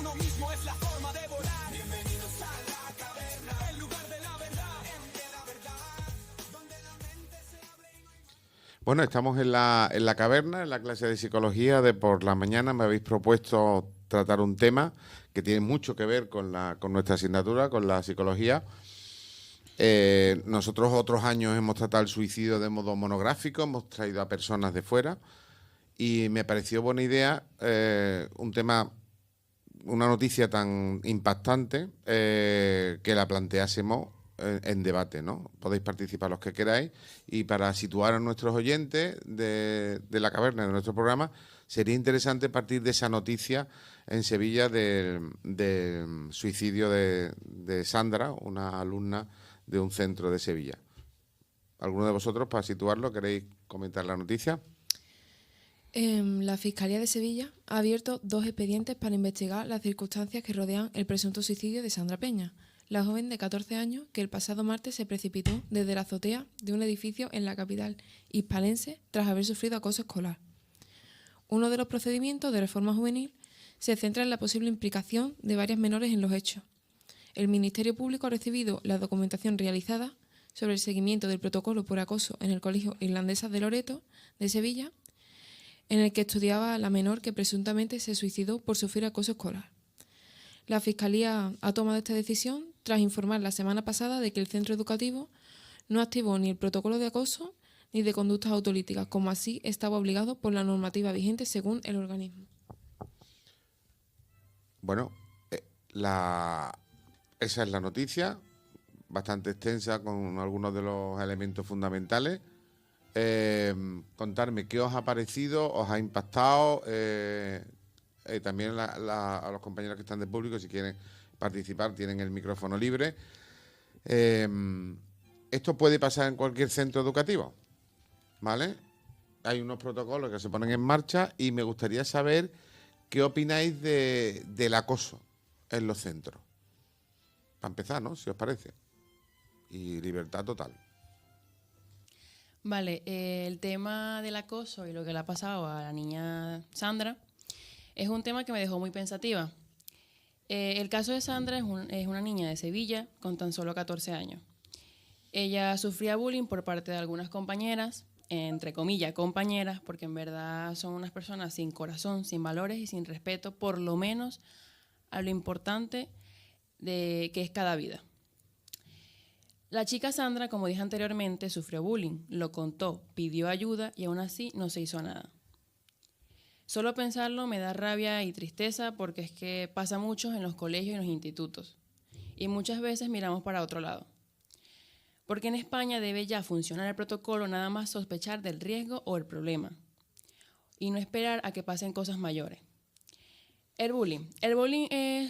uno mismo es la forma de volar. Bienvenidos a la caverna, el lugar de la verdad, donde la mente se abre y no hay... Bueno, estamos en la caverna, en la clase de psicología de por la mañana. Me habéis propuesto tratar un tema que tiene mucho que ver con nuestra asignatura, con la psicología. Nosotros otros años hemos tratado el suicidio de modo monográfico, hemos traído a personas de fuera y me pareció buena idea un tema, una noticia tan impactante que la planteásemos en debate, ¿no? Podéis participar los que queráis y para situar a nuestros oyentes de la caverna, de nuestro programa, sería interesante partir de esa noticia en Sevilla del suicidio de Sandra, una alumna de un centro de Sevilla. ¿Alguno de vosotros, para situarlo, queréis comentar la noticia? La Fiscalía de Sevilla ha abierto 2 expedientes para investigar las circunstancias que rodean el presunto suicidio de Sandra Peña, la joven de 14 años que el pasado martes se precipitó desde la azotea de un edificio en la capital hispalense tras haber sufrido acoso escolar. Uno de los procedimientos de reforma juvenil se centra en la posible implicación de varias menores en los hechos. El Ministerio Público ha recibido la documentación realizada sobre el seguimiento del protocolo por acoso en el Colegio Irlandesas de Loreto, de Sevilla, en el que estudiaba la menor que presuntamente se suicidó por sufrir acoso escolar. La Fiscalía ha tomado esta decisión tras informar la semana pasada de que el centro educativo no activó ni el protocolo de acoso ni de conductas autolíticas, como así estaba obligado por la normativa vigente según el organismo. Bueno, esa es la noticia, bastante extensa con algunos de los elementos fundamentales. Contarme qué os ha parecido, os ha impactado, también a los compañeros que están de público, si quieren participar, tienen el micrófono libre. Esto puede pasar en cualquier centro educativo, ¿vale? Hay unos protocolos que se ponen en marcha y me gustaría saber qué opináis del acoso en los centros. Para empezar, ¿no? Si os parece. Y libertad total. Vale, el tema del acoso y lo que le ha pasado a la niña Sandra es un tema que me dejó muy pensativa. El caso de Sandra es una niña de Sevilla con tan solo 14 años. Ella sufría bullying por parte de algunas compañeras, entre comillas compañeras, porque en verdad son unas personas sin corazón, sin valores y sin respeto, por lo menos a lo importante de que es cada vida. La chica Sandra, como dije anteriormente, sufrió bullying, lo contó, pidió ayuda y aún así no se hizo nada. Solo pensarlo me da rabia y tristeza porque es que pasa mucho en los colegios y en los institutos. Y muchas veces miramos para otro lado. Porque en España debe ya funcionar el protocolo nada más sospechar del riesgo o el problema. Y no esperar a que pasen cosas mayores. El bullying. El bullying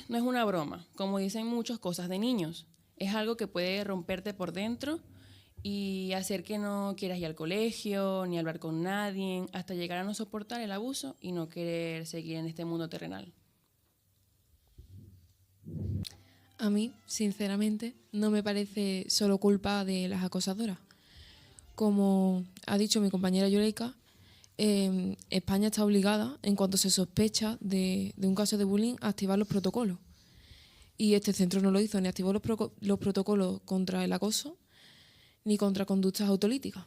no es una broma, como dicen muchos, cosas de niños. Es algo que puede romperte por dentro y hacer que no quieras ir al colegio, ni hablar con nadie, hasta llegar a no soportar el abuso y no querer seguir en este mundo terrenal. A mí, sinceramente, no me parece solo culpa de las acosadoras. Como ha dicho mi compañera Yuleika, España está obligada, en cuanto se sospecha de un caso de bullying, a activar los protocolos. Y este centro no lo hizo, ni activó los protocolos contra el acoso, ni contra conductas autolíticas.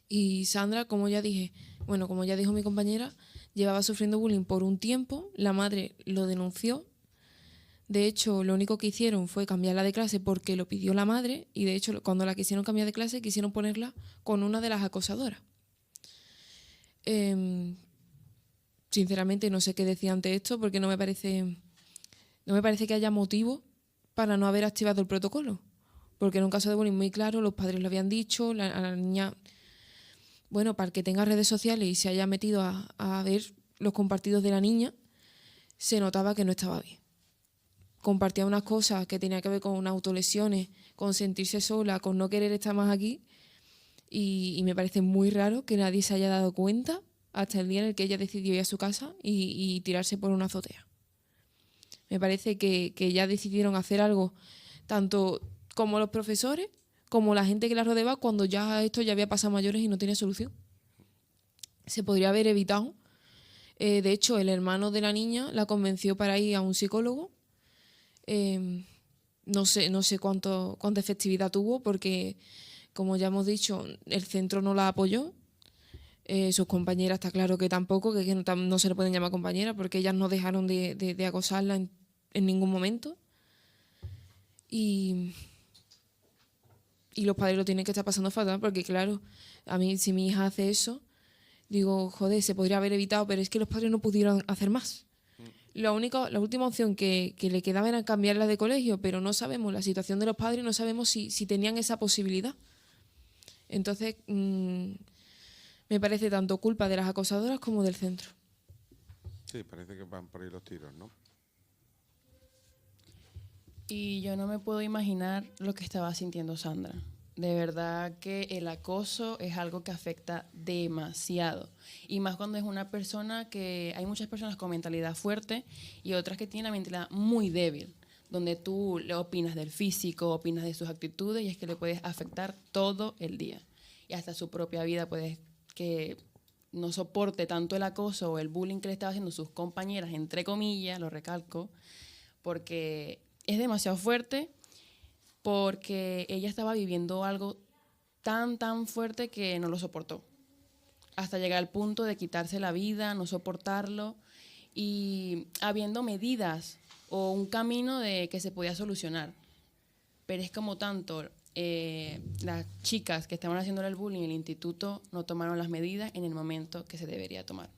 Y Sandra, como ya dijo mi compañera, llevaba sufriendo bullying por un tiempo, la madre lo denunció. De hecho, lo único que hicieron fue cambiarla de clase porque lo pidió la madre y de hecho cuando la quisieron cambiar de clase quisieron ponerla con una de las acosadoras. Sinceramente no sé qué decir ante esto porque no me parece que haya motivo para no haber activado el protocolo. Porque en un caso de bullying muy claro, los padres lo habían dicho, a la niña, bueno, para que tenga redes sociales y se haya metido a ver los compartidos de la niña, se notaba que no estaba bien. Compartía unas cosas que tenían que ver con autolesiones, con sentirse sola, con no querer estar más aquí. Y me parece muy raro que nadie se haya dado cuenta hasta el día en el que ella decidió ir a su casa y tirarse por una azotea. Me parece que ya decidieron hacer algo, tanto como los profesores, como la gente que la rodeaba, cuando ya esto ya había pasado mayores y no tenía solución. Se podría haber evitado De hecho, el hermano de la niña la convenció para ir a un psicólogo. No sé cuánta efectividad tuvo porque, como ya hemos dicho, el centro no la apoyó. Sus compañeras está claro que tampoco, que no se le pueden llamar compañeras porque ellas no dejaron de acosarla en ningún momento. Y los padres lo tienen que estar pasando fatal porque, claro, a mí si mi hija hace eso, digo, joder, se podría haber evitado, pero es que los padres no pudieron hacer más. La última opción que le quedaba era cambiarla de colegio, pero no sabemos la situación de los padres, no sabemos si tenían esa posibilidad. Entonces, me parece tanto culpa de las acosadoras como del centro. Sí, parece que van por ahí los tiros, ¿no? Y yo no me puedo imaginar lo que estaba sintiendo Sandra. De verdad que el acoso es algo que afecta demasiado. Y más cuando es una persona que... Hay muchas personas con mentalidad fuerte y otras que tienen la mentalidad muy débil, donde tú le opinas del físico, opinas de sus actitudes y es que le puedes afectar todo el día. Y hasta su propia vida puedes que no soporte tanto el acoso o el bullying que le estaba haciendo sus compañeras, entre comillas, lo recalco, porque es demasiado fuerte, porque ella estaba viviendo algo tan fuerte que no lo soportó. Hasta llegar al punto de quitarse la vida, no soportarlo, y habiendo medidas o un camino de que se podía solucionar. Pero es como tanto, las chicas que estaban haciendo el bullying en el instituto no tomaron las medidas en el momento que se debería tomar.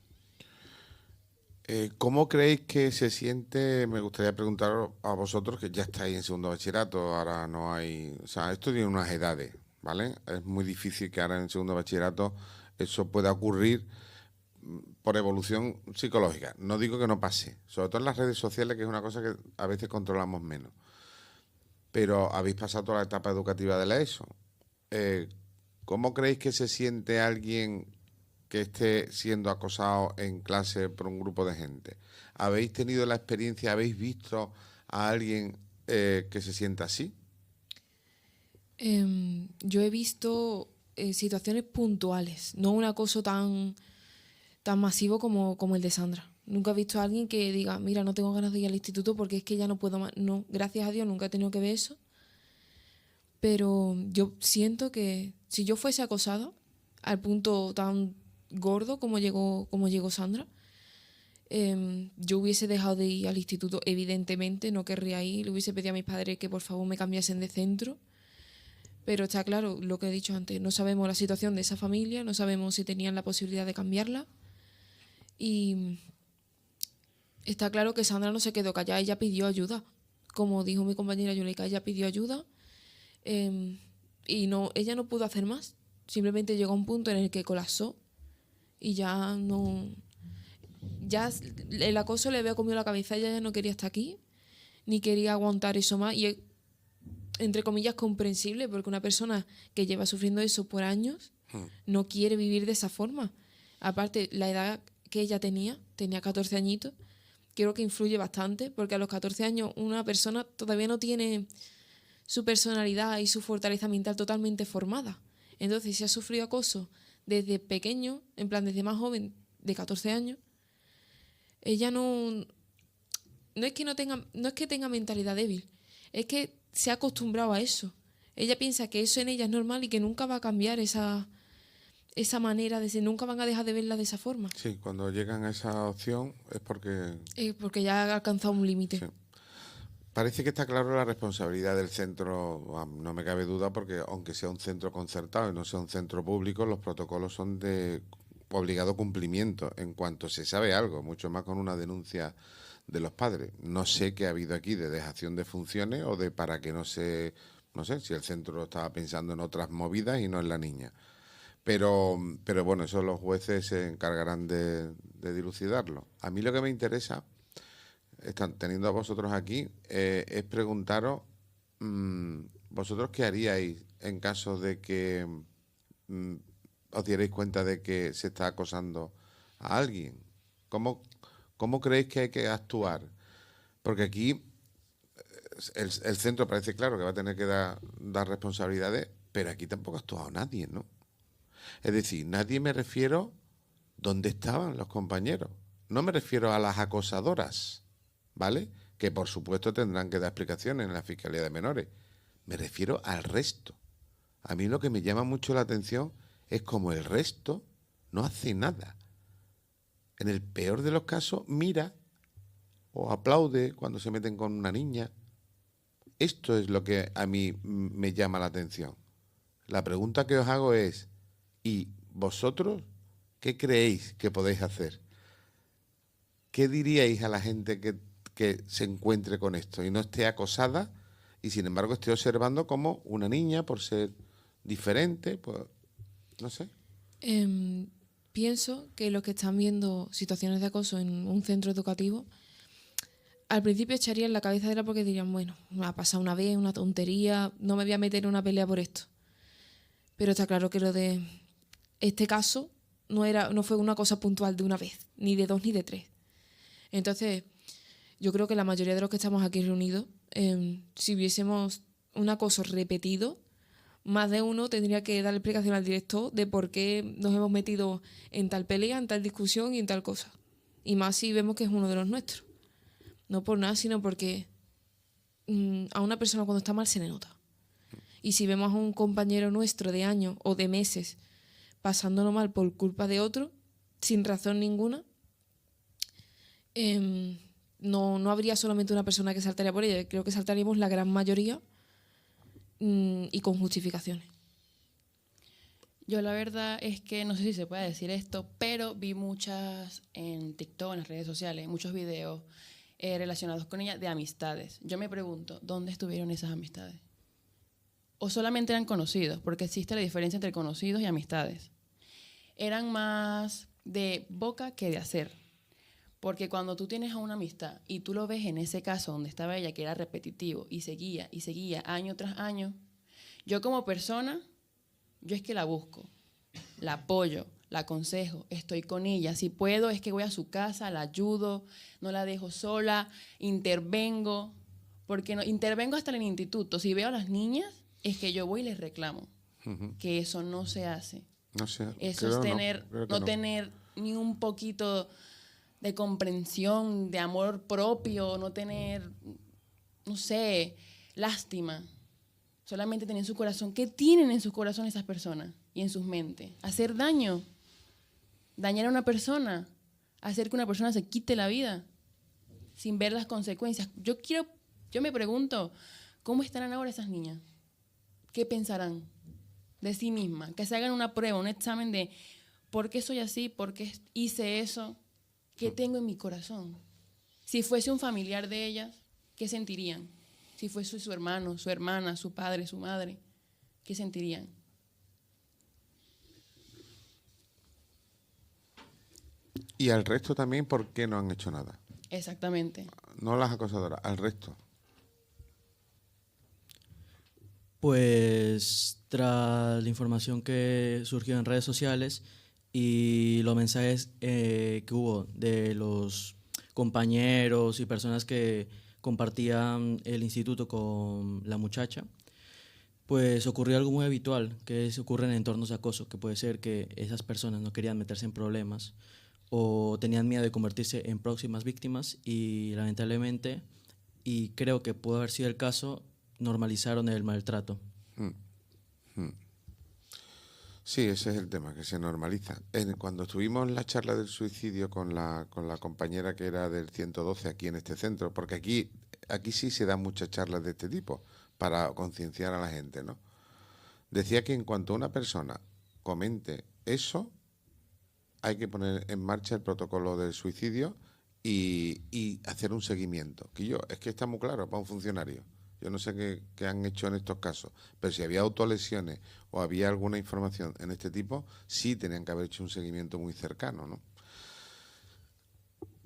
¿Cómo creéis que se siente? Me gustaría preguntaros a vosotros, que ya estáis en segundo bachillerato, ahora no hay... O sea, esto tiene unas edades, ¿vale? Es muy difícil que ahora en segundo bachillerato eso pueda ocurrir por evolución psicológica. No digo que no pase, sobre todo en las redes sociales, que es una cosa que a veces controlamos menos. Pero habéis pasado toda la etapa educativa de la ESO. ¿Cómo creéis que se siente alguien que esté siendo acosado en clase por un grupo de gente? ¿Habéis tenido la experiencia, habéis visto a alguien que se sienta así? Yo he visto situaciones puntuales, no un acoso tan masivo como el de Sandra. Nunca he visto a alguien que diga, mira, no tengo ganas de ir al instituto porque es que ya no puedo más. No, gracias a Dios nunca he tenido que ver eso. Pero yo siento que si yo fuese acosada al punto tan gordo como llegó Sandra, yo hubiese dejado de ir al instituto, evidentemente, no querría ir, le hubiese pedido a mis padres que por favor me cambiasen de centro, pero está claro lo que he dicho antes, no sabemos la situación de esa familia, no sabemos si tenían la posibilidad de cambiarla y está claro que Sandra no se quedó callada, ella pidió ayuda, como dijo mi compañera Yulika, ella pidió ayuda y ella no pudo hacer más, simplemente llegó a un punto en el que colapsó y ya el acoso le había comido la cabeza, ella ya no quería estar aquí, ni quería aguantar eso más, y es, entre comillas, comprensible, porque una persona que lleva sufriendo eso por años no quiere vivir de esa forma. Aparte, la edad que ella tenía 14 añitos, creo que influye bastante, porque a los 14 años una persona todavía no tiene su personalidad y su fortaleza mental totalmente formada. Entonces, si ha sufrido acoso desde pequeño, en plan desde más joven, de 14 años, ella no es que tenga mentalidad débil, es que se ha acostumbrado a eso. Ella piensa que eso en ella es normal y que nunca va a cambiar esa manera de ser, nunca van a dejar de verla de esa forma. Sí, cuando llegan a esa opción es porque... Porque ya ha alcanzado un límite. Sí. Parece que está claro la responsabilidad del centro, no me cabe duda, porque aunque sea un centro concertado y no sea un centro público, los protocolos son de obligado cumplimiento en cuanto se sabe algo, mucho más con una denuncia de los padres. No sé qué ha habido aquí de dejación de funciones o de para que no sé si el centro estaba pensando en otras movidas y no en la niña. Pero bueno, eso los jueces se encargarán de dilucidarlo. A mí lo que me interesa, teniendo a vosotros aquí, es preguntaros, ¿vosotros qué haríais en caso de que os dierais cuenta de que se está acosando a alguien? ¿Cómo creéis que hay que actuar? Porque aquí el centro parece claro que va a tener que dar responsabilidades, pero aquí tampoco ha actuado nadie, ¿no? Es decir, nadie, me refiero, ¿dónde estaban los compañeros? no me refiero a las acosadoras, ¿vale? Que por supuesto tendrán que dar explicaciones en la Fiscalía de Menores. Me refiero al resto. A mí lo que me llama mucho la atención es como el resto no hace nada. En el peor de los casos, mira o aplaude cuando se meten con una niña. Esto es lo que a mí me llama la atención. La pregunta que os hago es, ¿y vosotros qué creéis que podéis hacer? ¿Qué diríais a la gente que se encuentre con esto y no esté acosada y sin embargo esté observando como una niña, por ser diferente, pues no sé? Pienso que los que están viendo situaciones de acoso en un centro educativo, al principio echarían la cabeza de la porque dirían, bueno, me ha pasado una vez, una tontería, no me voy a meter en una pelea por esto. Pero está claro que lo de este caso no fue una cosa puntual de una vez, ni de dos ni de tres. Entonces, yo creo que la mayoría de los que estamos aquí reunidos, si hubiésemos un acoso repetido, más de uno tendría que dar explicación al director de por qué nos hemos metido en tal pelea, en tal discusión y en tal cosa. Y más si vemos que es uno de los nuestros. No por nada, sino porque a una persona cuando está mal se le nota. Y si vemos a un compañero nuestro de años o de meses pasándolo mal por culpa de otro, sin razón ninguna, no habría solamente una persona que saltaría por ella. Creo que saltaríamos la gran mayoría y con justificaciones. Yo la verdad es que no sé si se puede decir esto, pero vi muchas en TikTok, en las redes sociales, muchos videos relacionados con ella de amistades. Yo me pregunto, ¿dónde estuvieron esas amistades? ¿O solamente eran conocidos? Porque existe la diferencia entre conocidos y amistades. Eran más de boca que de hacer. Porque cuando tú tienes a una amistad y tú lo ves en ese caso donde estaba ella, que era repetitivo, y seguía año tras año, yo como persona, yo es que la busco, la apoyo, la aconsejo, estoy con ella. Si puedo, es que voy a su casa, la ayudo, no la dejo sola, intervengo, porque intervengo hasta en el instituto. Si veo a las niñas, es que yo voy y les reclamo, que eso no se hace. No sé. Eso es no tener ni un poquito de comprensión, de amor propio, no tener, no sé, lástima. Solamente tener en su corazón. ¿Qué tienen en sus corazones esas personas y en sus mentes? Hacer daño, dañar a una persona, hacer que una persona se quite la vida sin ver las consecuencias. Yo me pregunto, ¿cómo estarán ahora esas niñas? ¿Qué pensarán de sí mismas? Que se hagan una prueba, un examen de ¿por qué soy así? ¿Por qué hice eso? ¿Qué tengo en mi corazón? Si fuese un familiar de ellas, ¿qué sentirían? Si fuese su hermano, su hermana, su padre, su madre, ¿qué sentirían? Y al resto también, ¿por qué no han hecho nada? Exactamente. No las acosadoras, al resto. Pues tras la información que surgió en redes sociales y los mensajes que hubo de los compañeros y personas que compartían el instituto con la muchacha, pues ocurrió algo muy habitual, que ocurre en entornos de acoso, que puede ser que esas personas no querían meterse en problemas o tenían miedo de convertirse en próximas víctimas y lamentablemente, y creo que pudo haber sido el caso, normalizaron el maltrato. Sí, ese es el tema, que se normaliza. Cuando estuvimos en la charla del suicidio con la compañera que era del 112 aquí en este centro, porque aquí sí se dan muchas charlas de este tipo para concienciar a la gente, ¿no? Decía que en cuanto una persona comente eso, hay que poner en marcha el protocolo del suicidio y hacer un seguimiento. Es que está muy claro para un funcionario. Yo no sé qué han hecho en estos casos, pero si había autolesiones o había alguna información en este tipo, sí tenían que haber hecho un seguimiento muy cercano, ¿no?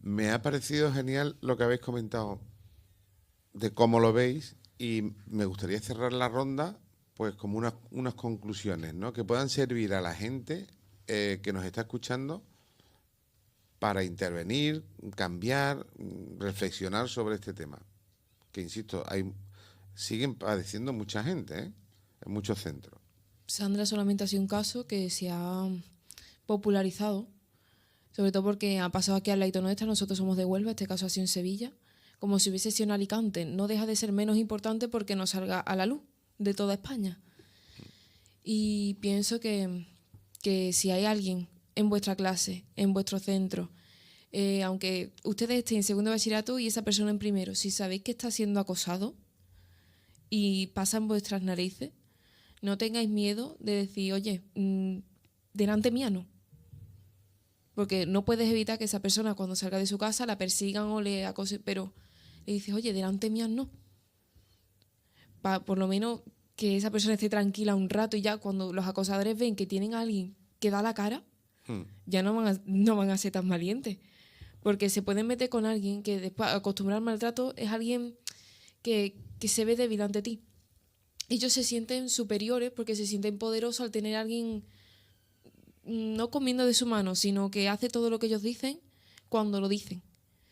Me ha parecido genial lo que habéis comentado de cómo lo veis y me gustaría cerrar la ronda pues como unas conclusiones, ¿no? Que puedan servir a la gente que nos está escuchando para intervenir, cambiar, reflexionar sobre este tema. Que insisto, siguen padeciendo mucha gente, en muchos centros. Sandra solamente ha sido un caso que se ha popularizado Sobre todo porque ha pasado aquí al ladito nuestra, nosotros somos de Huelva, este caso ha sido en Sevilla, como si hubiese sido en Alicante. No deja de ser menos importante porque no salga a la luz de toda España. Y pienso que si hay alguien en vuestra clase, en vuestro centro, aunque ustedes estén en segundo de bachillerato y esa persona en primero, si sabéis que está siendo acosado y pasan vuestras narices, no tengáis miedo de decir, oye, delante mía no. Porque no puedes evitar que esa persona cuando salga de su casa la persigan o le acosen, pero le dices, oye, delante mía no. Por lo menos que esa persona esté tranquila un rato y ya cuando los acosadores ven que tienen a alguien que da la cara, ya no van a ser tan valientes. Porque se pueden meter con alguien que después, acostumbrado al maltrato, es alguien que se ve débil ante ti. Ellos se sienten superiores porque se sienten poderosos al tener a alguien no comiendo de su mano, sino que hace todo lo que ellos dicen cuando lo dicen.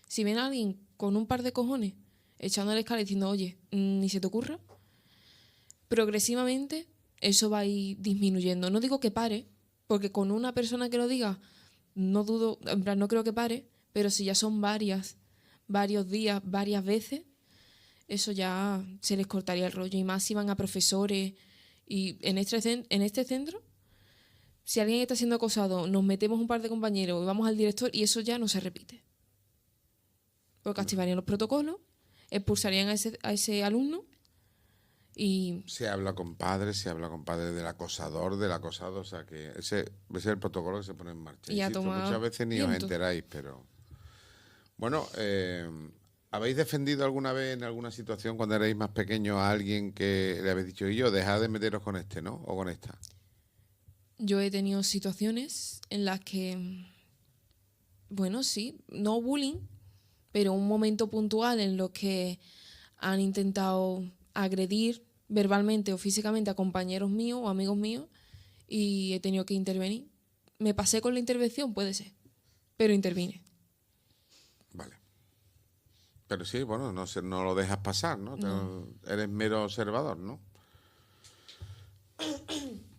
Si ven a alguien con un par de cojones echando la escala y diciendo, oye, ni se te ocurra, progresivamente eso va a ir disminuyendo. No digo que pare, porque con una persona que lo diga, no dudo, en plan, no creo que pare, pero si ya son varios días, varias veces, eso ya se les cortaría el rollo. Y más si van a profesores. Y en este centro, si alguien está siendo acosado, nos metemos un par de compañeros y vamos al director y eso ya no se repite. Porque activarían los protocolos, expulsarían a ese alumno y... Se habla con padres del acosador, del acosado, o sea que ese es el protocolo que se pone en marcha. Y a Insisto, tomar muchas veces ni os viento. enteráis, pero... Bueno, ¿habéis defendido alguna vez en alguna situación cuando erais más pequeños a alguien que le habéis dicho, y yo, dejad de meteros con este, ¿no? O con esta? Yo he tenido situaciones en las que, bueno, sí, no bullying, pero un momento puntual en los que han intentado agredir verbalmente o físicamente a compañeros míos o amigos míos y he tenido que intervenir. ¿Me pasé con la intervención? Puede ser, pero intervine. Vale. Pero sí, bueno, no lo dejas pasar, ¿no? Eres mero observador, ¿no?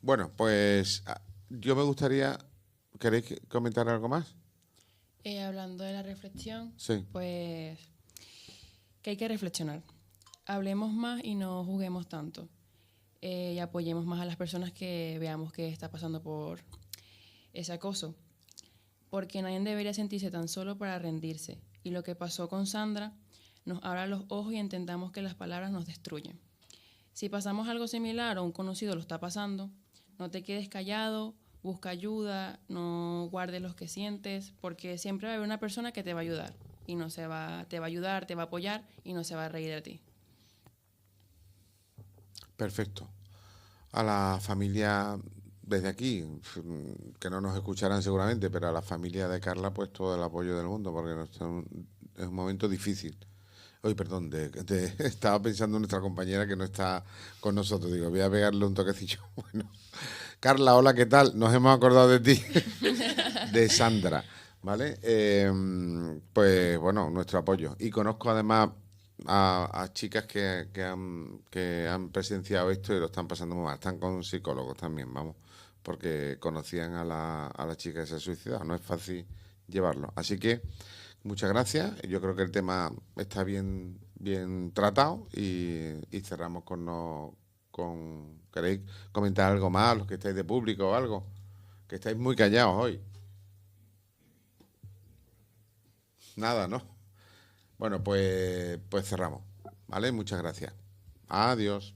Bueno, pues yo me gustaría... ¿Queréis comentar algo más? Hablando de la reflexión, Sí. pues que hay que reflexionar. Hablemos más y no juzguemos tanto. Y apoyemos más a las personas que veamos que está pasando por ese acoso. Porque nadie debería sentirse tan solo para rendirse. Y lo que pasó con Sandra nos abre los ojos y entendamos que las palabras nos destruyen. Si pasamos algo similar o un conocido lo está pasando, no te quedes callado, busca ayuda, no guardes lo que sientes, porque siempre va a haber una persona que te va a ayudar y te va a ayudar, te va a apoyar y no se va a reír de ti. Perfecto. A la familia, desde aquí, que no nos escucharán seguramente, pero a la familia de Carla, pues todo el apoyo del mundo, porque es un momento difícil. Oye, perdón, estaba pensando en nuestra compañera que no está con nosotros. Digo, voy a pegarle un toquecillo. Bueno, Carla, hola, ¿qué tal? Nos hemos acordado de ti, de Sandra, ¿vale? Pues bueno, nuestro apoyo. Y conozco además a chicas que han presenciado esto y lo están pasando muy mal. Están con psicólogos también, vamos, porque conocían a la chica que se ha suicidado. No es fácil llevarlo. Así que muchas gracias. Yo creo que el tema está bien tratado y cerramos con... ¿Queréis comentar algo más, los que estáis de público o algo? Que estáis muy callados hoy. Nada, ¿no? Bueno, pues cerramos. ¿Vale? Muchas gracias. Adiós.